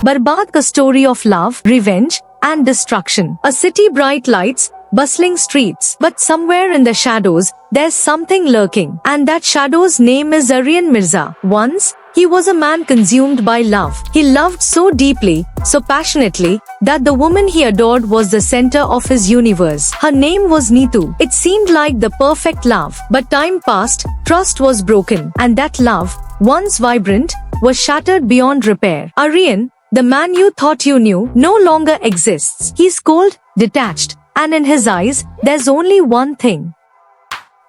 Barbad, a story of love, revenge, and destruction. A city, bright lights, bustling streets. But somewhere in the shadows, there's something lurking. And that shadow's name is Aryan Mirza. Once, he was a man consumed by love. He loved so deeply, so passionately, that the woman he adored was the center of his universe. Her name was Neetu. It seemed like the perfect love. But time passed, trust was broken, and that love, once vibrant, was shattered beyond repair. Aryan, the man you thought you knew, no longer exists. He's cold, detached, and in his eyes, there's only one thing: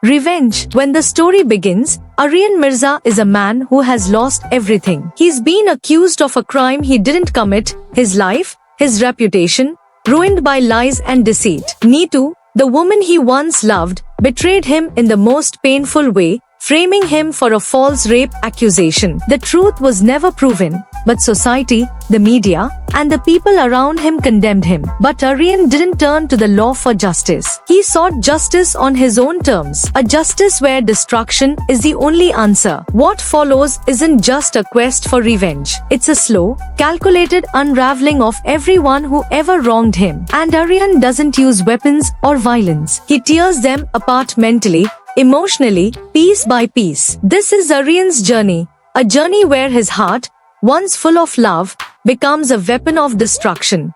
revenge. When the story begins, Aryan Mirza is a man who has lost everything. He's been accused of a crime he didn't commit, his life, his reputation, ruined by lies and deceit. Neetu, the woman he once loved, betrayed him in the most painful way, framing him for a false rape accusation. The truth was never proven, but society, the media, and the people around him condemned him. But Aryan didn't turn to the law for justice. He sought justice on his own terms. A justice where destruction is the only answer. What follows isn't just a quest for revenge. It's a slow, calculated unraveling of everyone who ever wronged him. And Aryan doesn't use weapons or violence. He tears them apart mentally, emotionally, piece by piece. This is Aryan's journey. A journey where his heart, once full of love, becomes a weapon of destruction.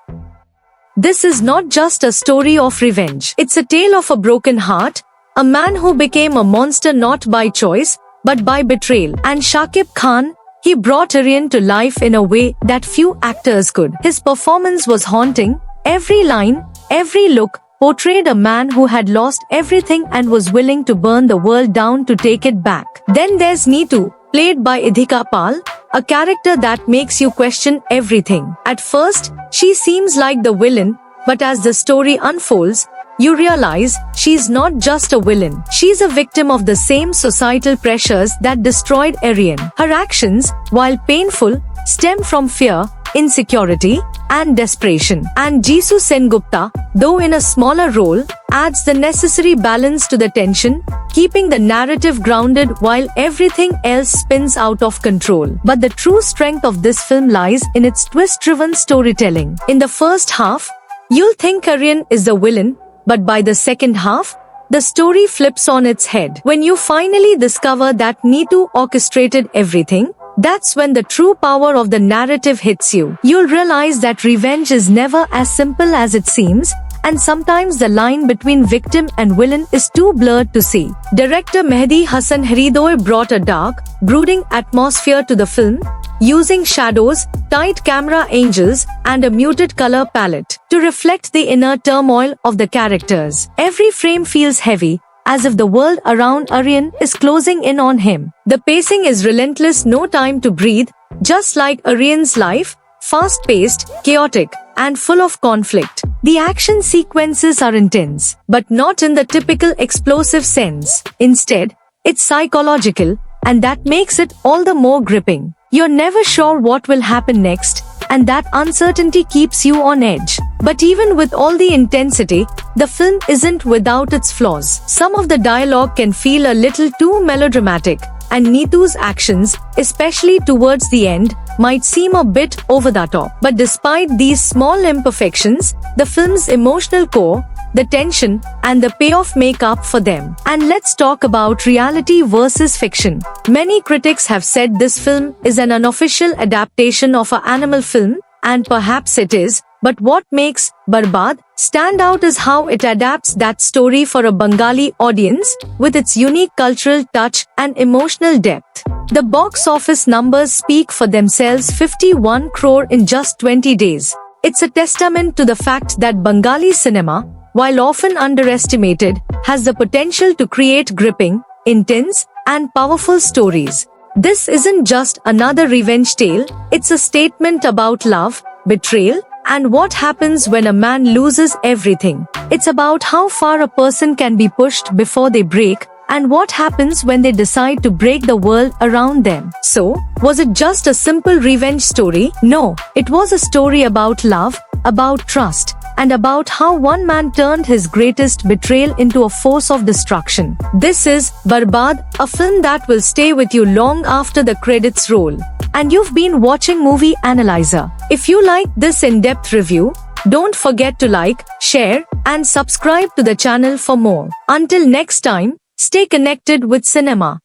This is not just a story of revenge. It's a tale of a broken heart, a man who became a monster not by choice, but by betrayal. And Shakib Khan, he brought Aryan to life in a way that few actors could. His performance was haunting. Every line, every look, portrayed a man who had lost everything and was willing to burn the world down to take it back. Then there's Neetu, played by Idhika Pal, a character that makes you question everything. At first, she seems like the villain, but as the story unfolds, you realize she's not just a villain. She's a victim of the same societal pressures that destroyed Aryan. Her actions, while painful, stem from fear, insecurity, and desperation. And Jisoo Sengupta, though in a smaller role, adds the necessary balance to the tension, keeping the narrative grounded while everything else spins out of control. But the true strength of this film lies in its twist-driven storytelling. In the first half, you'll think Aryan is the villain, but by the second half, the story flips on its head. When you finally discover that Neetu orchestrated everything, that's when the true power of the narrative hits you. You'll realize that revenge is never as simple as it seems, and sometimes the line between victim and villain is too blurred to see. Director Mehdi Hasan Hridoy brought a dark, brooding atmosphere to the film, using shadows, tight camera angles, and a muted color palette to reflect the inner turmoil of the characters. Every frame feels heavy, as if the world around Aryan is closing in on him. The pacing is relentless, no time to breathe, just like Aryan's life, fast-paced, chaotic, and full of conflict. The action sequences are intense, but not in the typical explosive sense. Instead, it's psychological, and that makes it all the more gripping. You're never sure what will happen next, and that uncertainty keeps you on edge. But even with all the intensity, the film isn't without its flaws. Some of the dialogue can feel a little too melodramatic, and Neetu's actions, especially towards the end, might seem a bit over the top. But despite these small imperfections, the film's emotional core, the tension, and the payoff make up for them. And let's talk about reality versus fiction. Many critics have said this film is an unofficial adaptation of an animal film, and perhaps it is, but what makes Barbad stand out is how it adapts that story for a Bengali audience, with its unique cultural touch and emotional depth. The box office numbers speak for themselves: 51 crore in just 20 days. It's a testament to the fact that Bengali cinema, while often underestimated, has the potential to create gripping, intense, and powerful stories. This isn't just another revenge tale, it's a statement about love, betrayal, and what happens when a man loses everything. It's about how far a person can be pushed before they break, and what happens when they decide to break the world around them. So, was it just a simple revenge story? No, it was a story about love, about trust, and about how one man turned his greatest betrayal into a force of destruction. This is Barbad, a film that will stay with you long after the credits roll. and you've been watching Movie Analyzer. If you like this in-depth review, don't forget to like, share, and subscribe to the channel for more. Until next time, stay connected with cinema.